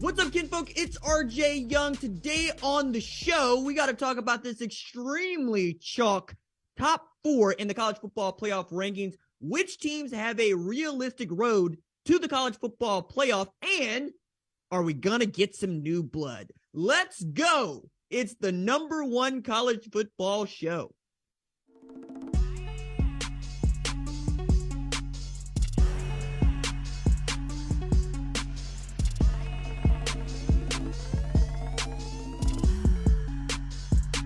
What's up, kinfolk? It's RJ Young. Today on the show, we got to talk about this extremely chalk top 4 in the college football playoff rankings. Which teams have a realistic road to the college football playoff? And are we going to get some new blood? Let's go. It's the #1 college football show.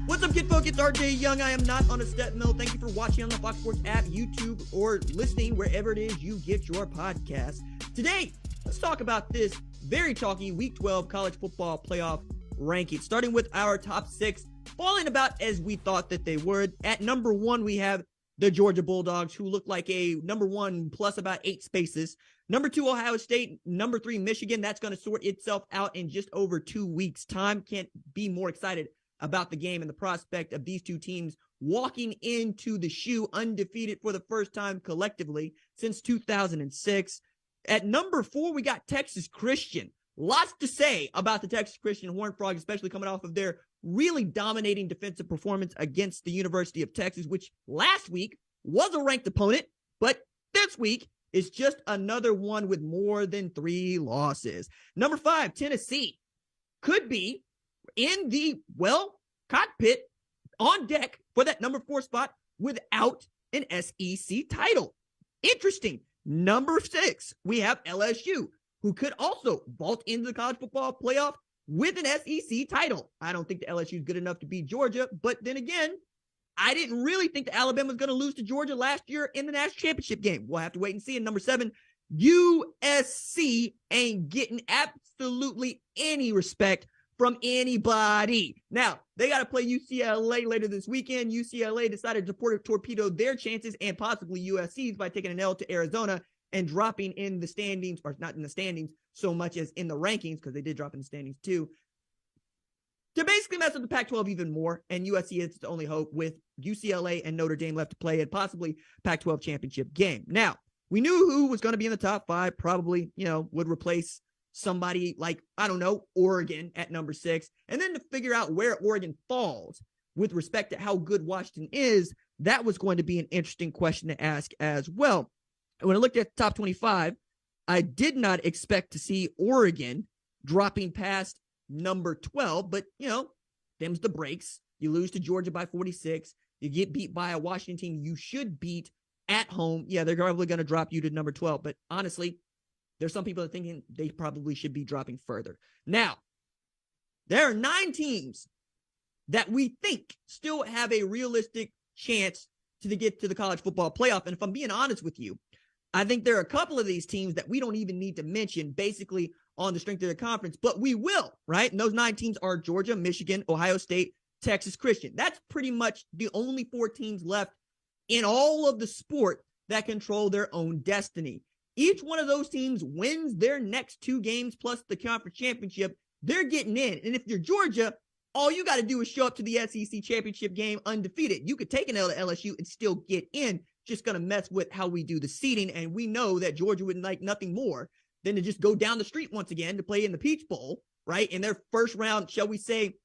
What's up, kinfolk? It's RJ Young. I am not on a step mill. Thank you for watching on the Fox Sports app, YouTube, or listening wherever it is you get your podcast. Today, let's talk about this very chalky Week 12 college football playoff ranking, starting with our top 6, falling about as we thought that they would. At number 1, we have the Georgia Bulldogs, who look like a number 1 plus about 8 spaces. Number 2, Ohio State. Number 3, Michigan. That's going to sort itself out in just over 2 weeks' time. Can't be more excited about the game and the prospect of these two teams walking into the shoe undefeated for the first time collectively since 2006. At number 4, we got Texas Christian. Lots to say about the Texas Christian Horned Frogs, especially coming off of their really dominating defensive performance against the University of Texas, which last week was a ranked opponent, but this week is just another one with more than 3 losses. Number 5, Tennessee could be in the, cockpit on deck for that number 4 spot without an SEC title. Interesting. Number 6, we have LSU, who could also vault into the college football playoff with an SEC title. I don't think the LSU is good enough to beat Georgia, but then again, I didn't really think that Alabama was going to lose to Georgia last year in the national championship game. We'll have to wait and see. And number 7, USC ain't getting absolutely any respect from anybody. Now, they got to play UCLA later this weekend. UCLA decided to torpedo their chances and possibly USC's by taking an L to Arizona and dropping in the standings, or not in the standings so much as in the rankings, because they did drop in the standings too, to basically mess up the Pac-12 even more. And USC is the only hope with UCLA and Notre Dame left to play and possibly Pac-12 championship game. Now, we knew who was going to be in the top 5, probably, would replace somebody like, I don't know, Oregon at number 6. And then to figure out where Oregon falls with respect to how good Washington is, that was going to be an interesting question to ask as well. And when I looked at the top 25, I did not expect to see Oregon dropping past number 12, but, them's the breaks. You lose to Georgia by 46. You get beat by a Washington team you should beat at home. Yeah, they're probably going to drop you to number 12, but honestly, there's some people that are thinking they probably should be dropping further. Now, there are 9 teams that we think still have a realistic chance to get to the college football playoff. And if I'm being honest with you, I think there are a couple of these teams that we don't even need to mention basically on the strength of the conference, but we will, right? And those 9 teams are Georgia, Michigan, Ohio State, Texas Christian. That's pretty much the only 4 teams left in all of the sport that control their own destiny. Each one of those teams wins their next 2 games plus the conference championship, they're getting in. And if you're Georgia, all you got to do is show up to the SEC championship game undefeated. You could take an L to LSU and still get in. Just going to mess with how we do the seeding. And we know that Georgia would like nothing more than to just go down the street once again to play in the Peach Bowl, right? In their first round, shall we say,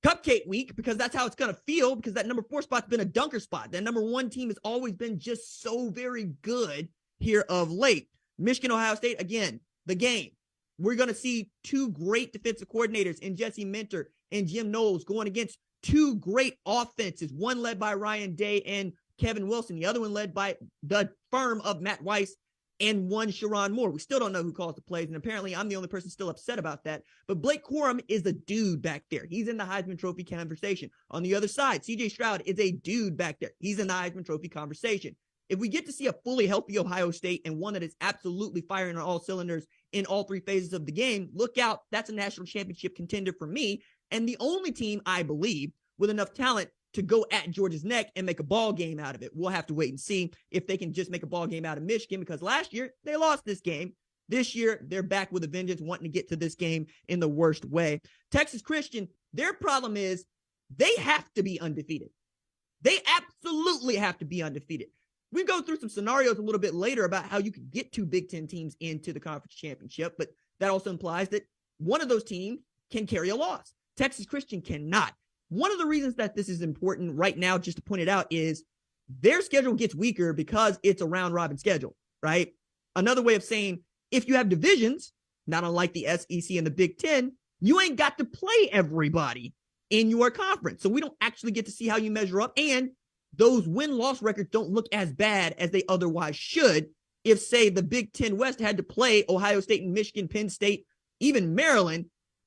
cupcake week, because that's how it's going to feel, because that number 4 spot's been a dunker spot. That number 1 team has always been just so very good here of late. Michigan, Ohio State, again, the game. We're going to see 2 great defensive coordinators in Jesse Minter and Jim Knowles going against 2 great offenses, one led by Ryan Day and Kevin Wilson, the other one led by the firm of Matt Weiss and one Sharon Moore. We still don't know who calls the plays, and apparently I'm the only person still upset about that. But Blake Corum is a dude back there. He's in the Heisman Trophy conversation. On the other side, CJ Stroud is a dude back there. He's in the Heisman Trophy conversation. If we get to see a fully healthy Ohio State and one that is absolutely firing on all cylinders in all 3 phases of the game, look out. That's a national championship contender for me. And the only team, I believe, with enough talent to go at Georgia's neck and make a ball game out of it. We'll have to wait and see if they can just make a ball game out of Michigan, because last year they lost this game. This year, they're back with a vengeance, wanting to get to this game in the worst way. Texas Christian, their problem is they have to be undefeated. They absolutely have to be undefeated. We go through some scenarios a little bit later about how you could get 2 Big Ten teams into the conference championship, but that also implies that one of those teams can carry a loss. Texas Christian cannot. One of the reasons that this is important right now, just to point it out, is their schedule gets weaker because it's a round robin schedule, right? Another way of saying, if you have divisions, not unlike the SEC and the Big Ten, you ain't got to play everybody in your conference. So we don't actually get to see how you measure up. And those win-loss records don't look as bad as they otherwise should if, say, the Big Ten West had to play Ohio State and Michigan, Penn State, even Maryland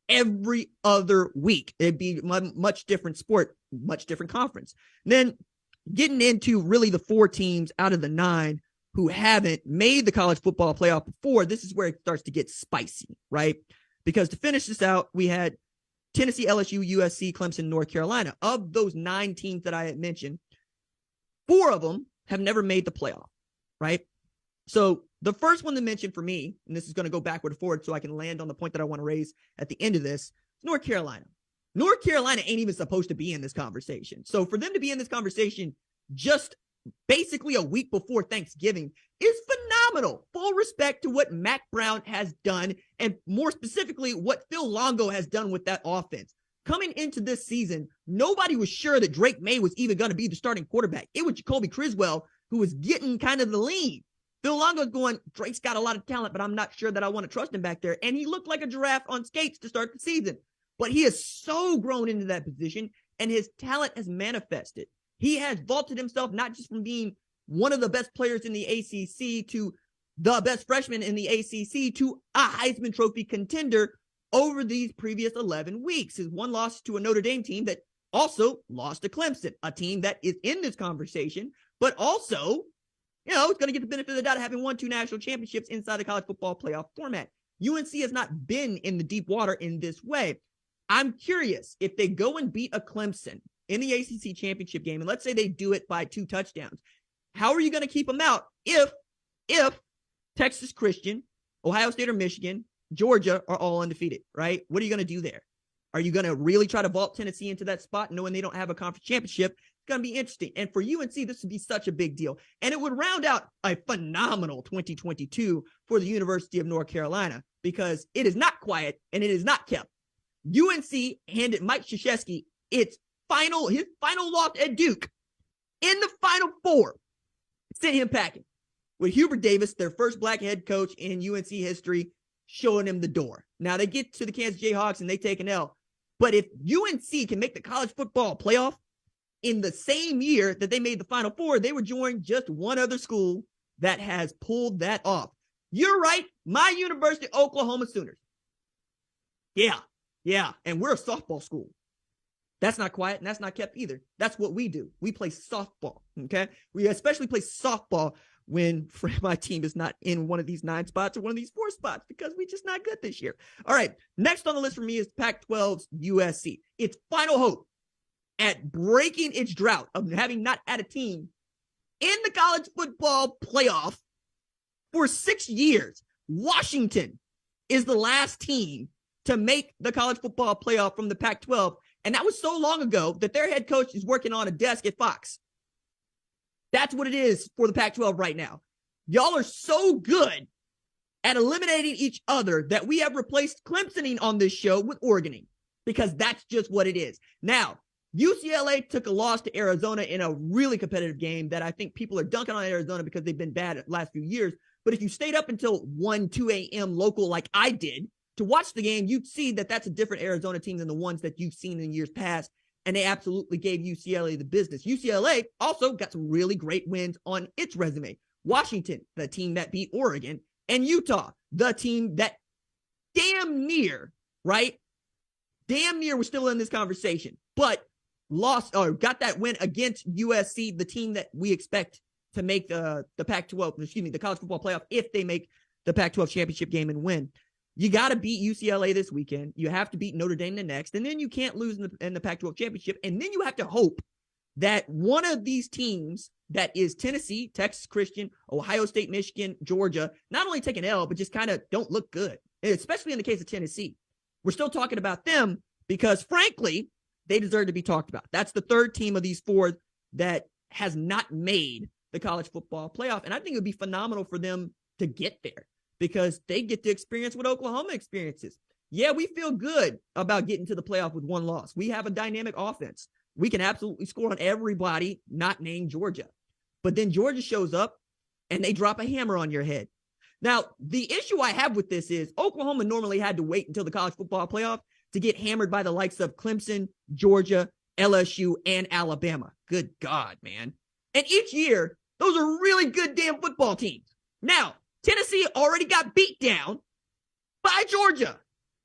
every other week. It'd be a much different sport, much different conference. Then getting into really the 4 teams out of the 9 who haven't made the college football playoff before, this is where it starts to get spicy, right? Because to finish this out, we had Tennessee, LSU, USC, Clemson, North Carolina. Of those 9 teams that I had mentioned, 4 of them have never made the playoff, right? So the first one to mention for me, and this is going to go backward and forward so I can land on the point that I want to raise at the end of this, is North Carolina. North Carolina ain't even supposed to be in this conversation. So for them to be in this conversation just basically a week before Thanksgiving is phenomenal. Full respect to what Mac Brown has done, and more specifically, what Phil Longo has done with that offense. Coming into this season, nobody was sure that Drake May was even going to be the starting quarterback. It was Jacoby Criswell who was getting kind of the lead. Phil Longo's going, Drake's got a lot of talent, but I'm not sure that I want to trust him back there. And he looked like a giraffe on skates to start the season. But he has so grown into that position, and his talent has manifested. He has vaulted himself not just from being one of the best players in the ACC to the best freshman in the ACC to a Heisman Trophy contender over these previous 11 weeks. His one loss to a Notre Dame team that also lost to Clemson, a team that is in this conversation, but also, you know, it's going to get the benefit of the doubt of having won 2 national championships inside the college football playoff format. UNC has not been in the deep water in this way. I'm curious if they go and beat a Clemson in the ACC championship game, and let's say they do it by 2 touchdowns. How are you going to keep them out if Texas Christian, Ohio State or Michigan, Georgia are all undefeated, right? What are you going to do there? Are you going to really try to vault Tennessee into that spot knowing they don't have a conference championship? It's going to be interesting. And for UNC, this would be such a big deal. And it would round out a phenomenal 2022 for the University of North Carolina, because it is not quiet and it is not kept. UNC handed Mike Krzyzewski his final loss at Duke in the Final Four. Sent him packing with Hubert Davis, their first black head coach in UNC history, showing him the door. Now they get to the Kansas Jayhawks and they take an L. But if UNC can make the college football playoff in the same year that they made the Final Four, they would join just one other school that has pulled that off. You're right. My University, Oklahoma Sooners. Yeah. And we're a softball school. That's not quiet and that's not kept either. That's what we do. We play softball, okay? We especially play softball when my team is not in one of these 9 spots or one of these 4 spots, because we're just not good this year. All right, next on the list for me is Pac-12's USC. Its final hope at breaking its drought of having not had a team in the college football playoff for 6 years. Washington is the last team to make the college football playoff from the Pac-12. And that was so long ago that their head coach is working on a desk at Fox. That's what it is for the Pac-12 right now. Y'all are so good at eliminating each other that we have replaced Clemsoning on this show with Oregoning, because that's just what it is. Now, UCLA took a loss to Arizona in a really competitive game that I think people are dunking on Arizona because they've been bad the last few years. But if you stayed up until 1, 2 a.m. local like I did to watch the game, you'd see that that's a different Arizona team than the ones that you've seen in years past. And they absolutely gave UCLA the business. UCLA also got some really great wins on its resume. Washington, the team that beat Oregon, and Utah, the team that damn near was still in this conversation, but lost or got that win against USC, the team that we expect to make the Pac-12, the college football playoff if they make the Pac-12 championship game and win. You got to beat UCLA this weekend. You have to beat Notre Dame the next, and then you can't lose in the Pac-12 championship. And then you have to hope that one of these teams, that is Tennessee, Texas Christian, Ohio State, Michigan, Georgia, not only take an L, but just kind of don't look good, especially in the case of Tennessee. We're still talking about them because, frankly, they deserve to be talked about. That's the 3rd team of these 4 that has not made the college football playoff. And I think it would be phenomenal for them to get there, because they get to experience what Oklahoma experiences. Yeah, we feel good about getting to the playoff with one loss. We have a dynamic offense. We can absolutely score on everybody not named Georgia. But then Georgia shows up and they drop a hammer on your head. Now, the issue I have with this is Oklahoma normally had to wait until the college football playoff to get hammered by the likes of Clemson, Georgia, LSU, and Alabama. Good God, man. And each year, those are really good damn football teams. Now, Tennessee already got beat down by Georgia.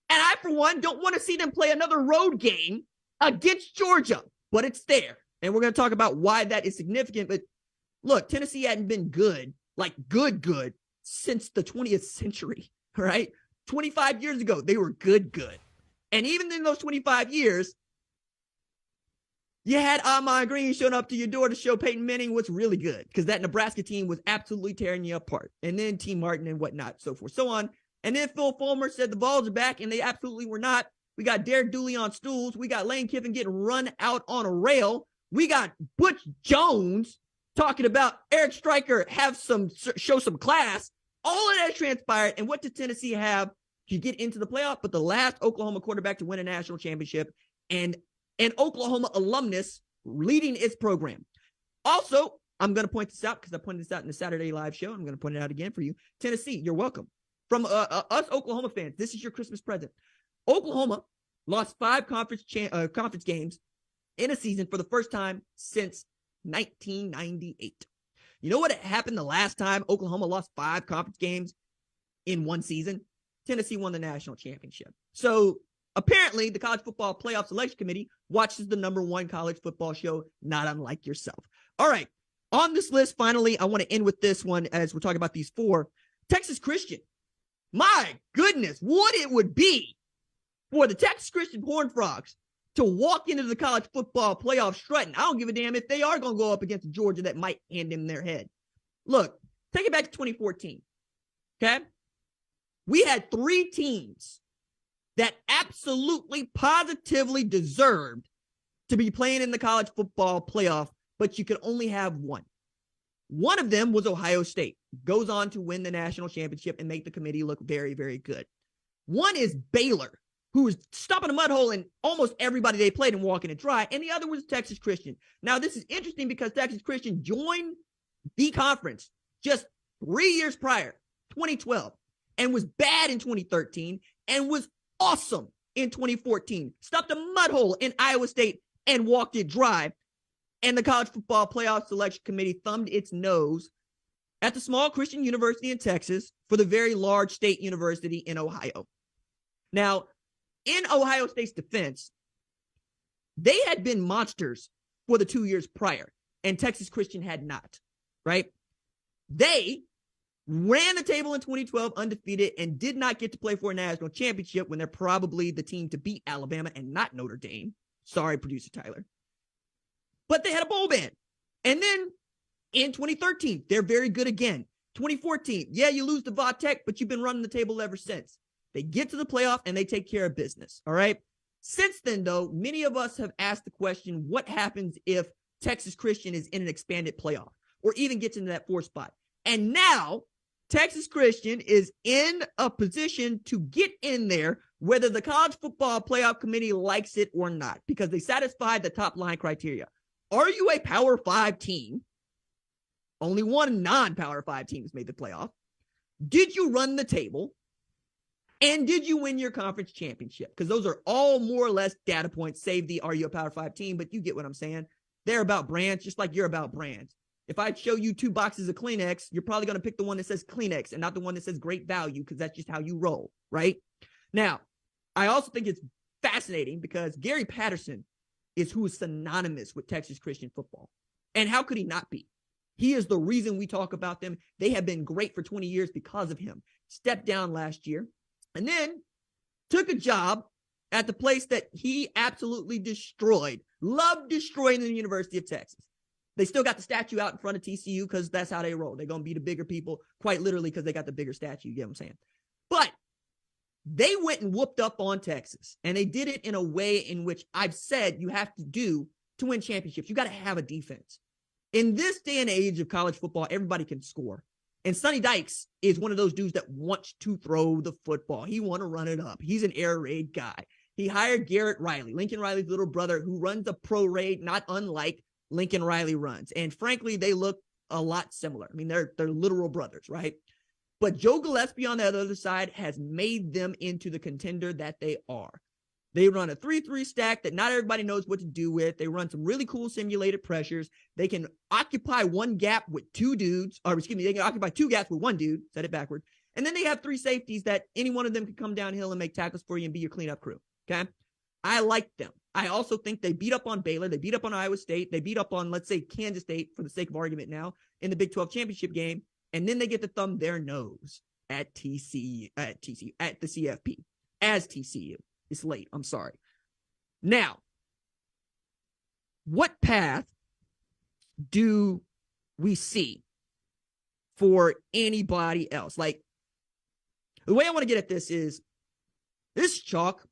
And I, for one, don't want to see them play another road game against Georgia, but it's there. And we're going to talk about why that is significant. But look, Tennessee hadn't been good, like good, since the 20th century, right? 25 years ago, they were good. And even in those 25 years, you had Ahman Green showing up to your door to show Peyton Manning what's really good, because that Nebraska team was absolutely tearing you apart. And then T. Martin and whatnot, so forth, so on. And then Phil Fulmer said the balls are back, and they absolutely were not. We got Derek Dooley on stools. We got Lane Kiffin getting run out on a rail. We got Butch Jones talking about Eric Stryker show some class. All of that transpired. And what did Tennessee have to get into the playoff? But the last Oklahoma quarterback to win a national championship, and an Oklahoma alumnus leading its program. Also, I'm going to point this out because I pointed this out in the Saturday Live show. I'm going to point it out again for you. Tennessee, you're welcome. From us Oklahoma fans, this is your Christmas present. Oklahoma lost 5 conference games in a season for the first time since 1998. You know what happened the last time Oklahoma lost 5 conference games in one season? Tennessee won the national championship. So apparently, the College Football Playoff Selection Committee watches the #1 college football show, not unlike yourself. All right, on this list, finally, I want to end with this one as we're talking about these 4. Texas Christian. My goodness, what it would be for the Texas Christian Horned Frogs to walk into the college football playoff strutting. I don't give a damn if they are going to go up against Georgia that might hand them their head. Look, take it back to 2014, okay? We had 3 teams that absolutely, positively deserved to be playing in the college football playoff, but you could only have one. One of them was Ohio State, goes on to win the national championship and make the committee look very, very good. One is Baylor, who was stopping a mud hole in almost everybody they played and walking it dry, and the other was Texas Christian. Now, this is interesting because Texas Christian joined the conference just 3 years prior, 2012, and was bad in 2013 and was awesome in 2014. Stopped a mud hole in Iowa State and walked it dry. And the College Football Playoff Selection Committee thumbed its nose at the small Christian university in Texas for the very large state university in Ohio. Now, in Ohio State's defense, they had been monsters for the 2 years prior, and Texas Christian had not, right? They ran the table in 2012 undefeated and did not get to play for a national championship when they're probably the team to beat Alabama and not Notre Dame. Sorry, producer Tyler. But they had a bowl ban. And then in 2013, they're very good again. 2014, yeah, you lose to Va-Tech, but you've been running the table ever since. They get to the playoff and they take care of business, all right? Since then, though, many of us have asked the question, what happens if Texas Christian is in an expanded playoff or even gets into that 4th spot? And now Texas Christian is in a position to get in there, whether the College Football Playoff Committee likes it or not, because they satisfied the top line criteria. Are you a Power 5 team? Only one non-Power 5 team has made the playoff. Did you run the table? And did you win your conference championship? Because those are all more or less data points, save the are you a Power 5 team, but you get what I'm saying. They're about brands, just like you're about brands. If I show you 2 boxes of Kleenex, you're probably going to pick the one that says Kleenex and not the one that says great value, because that's just how you roll, right? Now, I also think it's fascinating because Gary Patterson is who is synonymous with Texas Christian football. And how could he not be? He is the reason we talk about them. They have been great for 20 years because of him. Stepped down last year and then took a job at the place that he absolutely destroyed. Loved destroying the University of Texas. They still got the statue out in front of TCU because that's how they roll. They're going to be the bigger people, quite literally, because they got the bigger statue. You get what I'm saying? But they went and whooped up on Texas, and they did it in a way in which I've said you have to do to win championships. You got to have a defense. In this day and age of college football, everybody can score. And Sonny Dykes is one of those dudes that wants to throw the football. He want to run it up. He's an air raid guy. He hired Garrett Riley, Lincoln Riley's little brother, who runs a pro raid, not unlike Lincoln Riley runs. And frankly, they look a lot similar. I mean, they're literal brothers, right? But Joe Gillespie on the other side has made them into the contender that they are. They run a 3-3 stack that not everybody knows what to do with. They run some really cool simulated pressures. They can occupy one gap with two dudes, or excuse me, they can occupy two gaps with one dude, said it backwards. And then they have three safeties that any one of them can come downhill and make tackles for you and be your cleanup crew, okay? I like them. I also think they beat up on Baylor. They beat up on Iowa State. They beat up on, let's say, Kansas State, for the sake of argument now, in the Big 12 championship game. And then they get to thumb their nose at the CFP, as TCU. It's late. I'm sorry. Now, what path do we see for anybody else? Like, the way I want to get at this is chalk.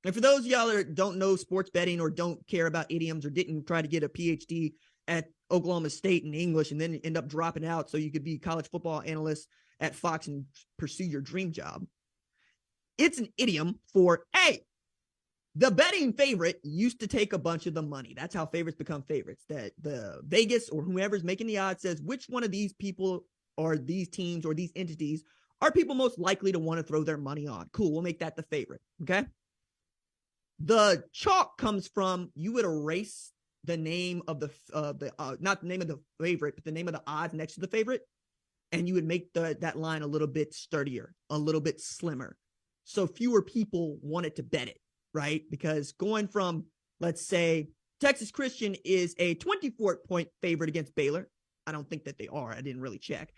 And for those of y'all that don't know sports betting or don't care about idioms or didn't try to get a PhD at Oklahoma State in English and then end up dropping out so you could be college football analyst at Fox and pursue your dream job, it's an idiom for, hey, the betting favorite used to take a bunch of the money. That's how favorites become favorites. That the Vegas or whoever's making the odds says which one of these people or these teams or these entities are people most likely to want to throw their money on. Cool, we'll make that the favorite, okay? The chalk comes from, you would erase the name of not the name of the favorite, but the name of the odds next to the favorite, and you would make that line a little bit sturdier, a little bit slimmer, so fewer people wanted to bet it, right? Because going from, let's say, Texas Christian is a 24-point favorite against Baylor. I don't think that they are. I didn't really check.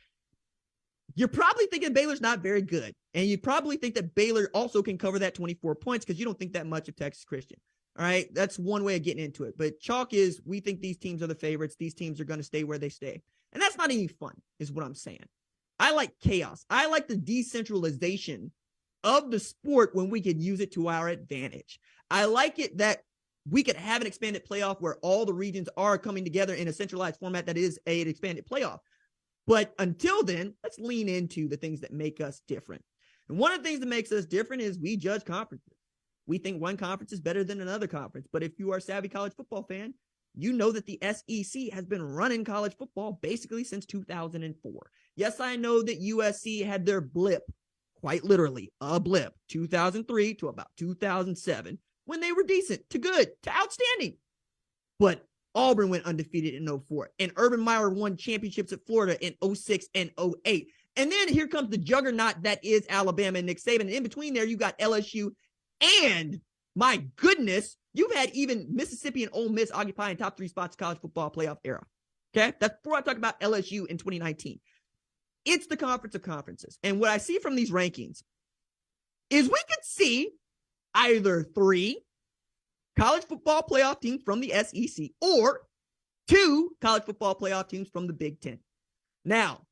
You're probably thinking Baylor's not very good. And you probably think that Baylor also can cover that 24 points because you don't think that much of Texas Christian. All right. That's one way of getting into it. But chalk is, we think these teams are the favorites. These teams are going to stay where they stay. And that's not any fun, is what I'm saying. I like chaos. I like the decentralization of the sport when we could use it to our advantage. I like it that we could have an expanded playoff where all the regions are coming together in a centralized format that is an expanded playoff. But until then, let's lean into the things that make us different. And one of the things that makes us different is we judge conferences. We think one conference is better than another conference. But if you are a savvy college football fan, you know that the SEC has been running college football basically since 2004. Yes, I know that USC had their blip, quite literally a blip, 2003 to about 2007, when they were decent to good to outstanding. But Auburn went undefeated in 04, and Urban Meyer won championships at Florida in 06 and 08. And then here comes the juggernaut that is Alabama and Nick Saban. And in between there, you got LSU, and my goodness, you've had even Mississippi and Ole Miss occupying top three spots in college football playoff era. Okay, that's before I talk about LSU in 2019. It's the conference of conferences. And what I see from these rankings is we could see either 3 college football playoff teams from the SEC or 2 college football playoff teams from the Big Ten. Now,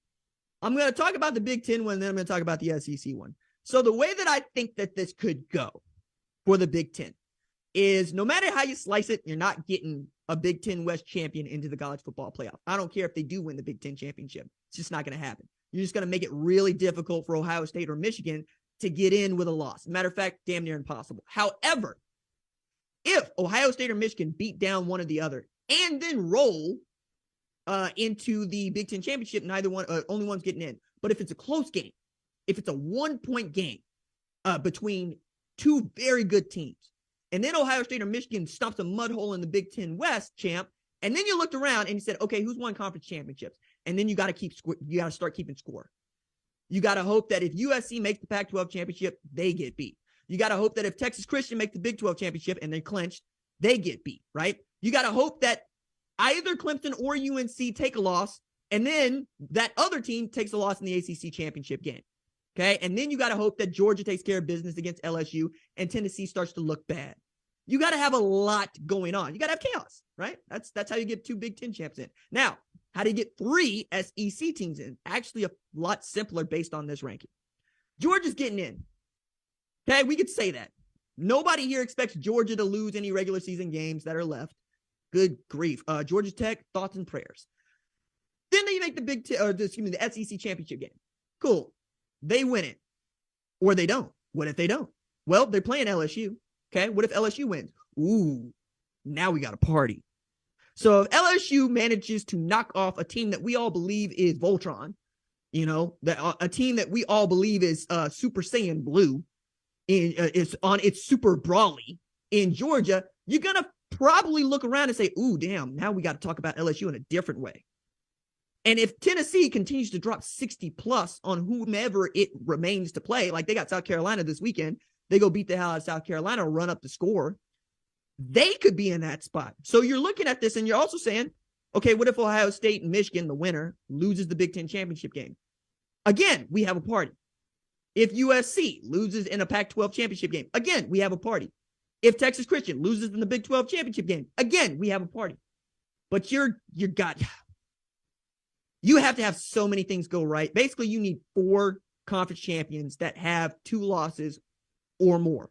I'm going to talk about the Big Ten one, and then I'm going to talk about the SEC one. So the way that I think that this could go for the Big Ten is, no matter how you slice it, you're not getting a Big Ten West champion into the college football playoff. I don't care if they do win the Big Ten championship. It's just not going to happen. You're just going to make it really difficult for Ohio State or Michigan to get in with a loss. Matter of fact, damn near impossible. However, if Ohio State or Michigan beat down one or the other and then roll into the Big Ten championship, neither one, only one's getting in. But if it's a close game, if it's a 1-point game between 2 very good teams, and then Ohio State or Michigan stumps a mud hole in the Big Ten West champ, and then you looked around and you said, okay, who's won conference championships? And then you got to start keeping score. You got to hope that if USC makes the Pac-12 championship, they get beat. You got to hope that if Texas Christian makes the Big 12 championship and they clinched, they get beat, right? You got to hope that either Clemson or UNC take a loss, and then that other team takes a loss in the ACC championship game, okay? And then you got to hope that Georgia takes care of business against LSU and Tennessee starts to look bad. You got to have a lot going on. You got to have chaos, right? That's how you get 2 Big Ten champs in. Now, how do you get 3 SEC teams in? Actually, a lot simpler based on this ranking. Georgia's getting in. Okay, we could say that. Nobody here expects Georgia to lose any regular season games that are left. Good grief. Georgia Tech, thoughts and prayers. Then they make the SEC championship game. Cool. They win it. Or they don't. What if they don't? Well, they're playing LSU. Okay. What if LSU wins? Ooh, now we got a party. So if LSU manages to knock off a team that we all believe is Voltron, a team that we all believe is Super Saiyan Blue, is on its Super Brawly in Georgia, you're going to probably look around and say, ooh, damn, now we got to talk about LSU in a different way. And if Tennessee continues to drop 60 plus on whomever it remains to play, like they got South Carolina this weekend, they go beat the hell out of South Carolina, run up the score, they could be in that spot. So you're looking at this and you're also saying, okay, what if Ohio State and Michigan, the winner, loses the Big Ten championship game? Again, we have a party. If USC loses in a Pac-12 championship game, again, we have a party. If Texas Christian loses in the Big 12 championship game, again, we have a party. But you have to have so many things go right. Basically, you need 4 conference champions that have 2 losses or more.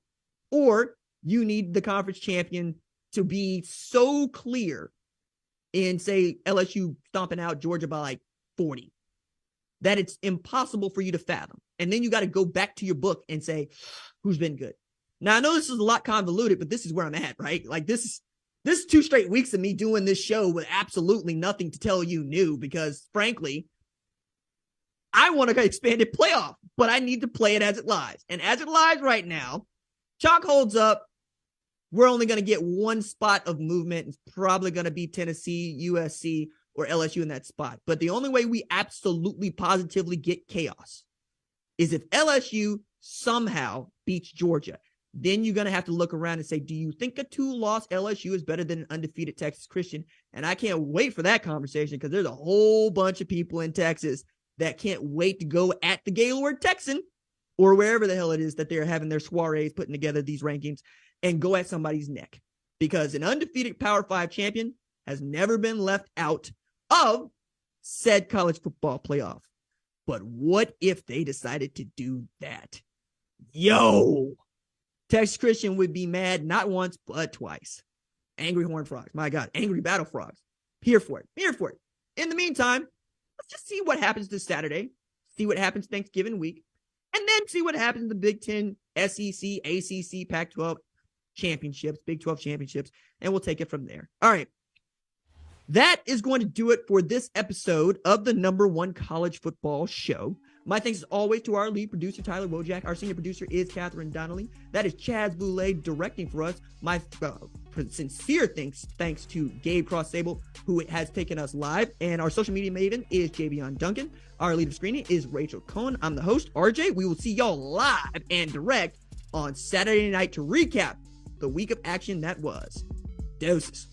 Or you need the conference champion to be so clear in, say, LSU stomping out Georgia by like 40, that it's impossible for you to fathom. And then you got to go back to your book and say, who's been good? Now, I know this is a lot convoluted, but this is where I'm at, right? Like this is 2 straight weeks of me doing this show with absolutely nothing to tell you new, because frankly, I want to expand it playoff, but I need to play it as it lies. And as it lies right now, chalk holds up. We're only going to get 1 spot of movement. It's probably going to be Tennessee, USC, or LSU in that spot. But the only way we absolutely positively get chaos is if LSU somehow beats Georgia. Then you're going to have to look around and say, do you think a 2-loss LSU is better than an undefeated Texas Christian? And I can't wait for that conversation, because there's a whole bunch of people in Texas that can't wait to go at the Gaylord Texan or wherever the hell it is that they're having their soirees putting together these rankings and go at somebody's neck, because an undefeated Power 5 champion has never been left out of said college football playoff. But what if they decided to do that? Yo, Texas Christian would be mad not once, but twice. Angry Horned Frogs. My God, angry Battle Frogs. Here for it. Here for it. In the meantime, let's just see what happens this Saturday. See what happens Thanksgiving week. And then see what happens in the Big Ten, SEC, ACC, Pac-12 championships, Big 12 championships, and we'll take it from there. All right. That is going to do it for this episode of the #1 college football show. My thanks as always to our lead producer, Tyler Wojak. Our senior producer is Catherine Donnelly. That is Chaz Boulay directing for us. My sincere thanks to Gabe Cross-Sable, who has taken us live. And our social media maven is Javion Duncan. Our lead of screening is Rachel Cohen. I'm the host, RJ. We will see y'all live and direct on Saturday night to recap the week of action that was. Doses.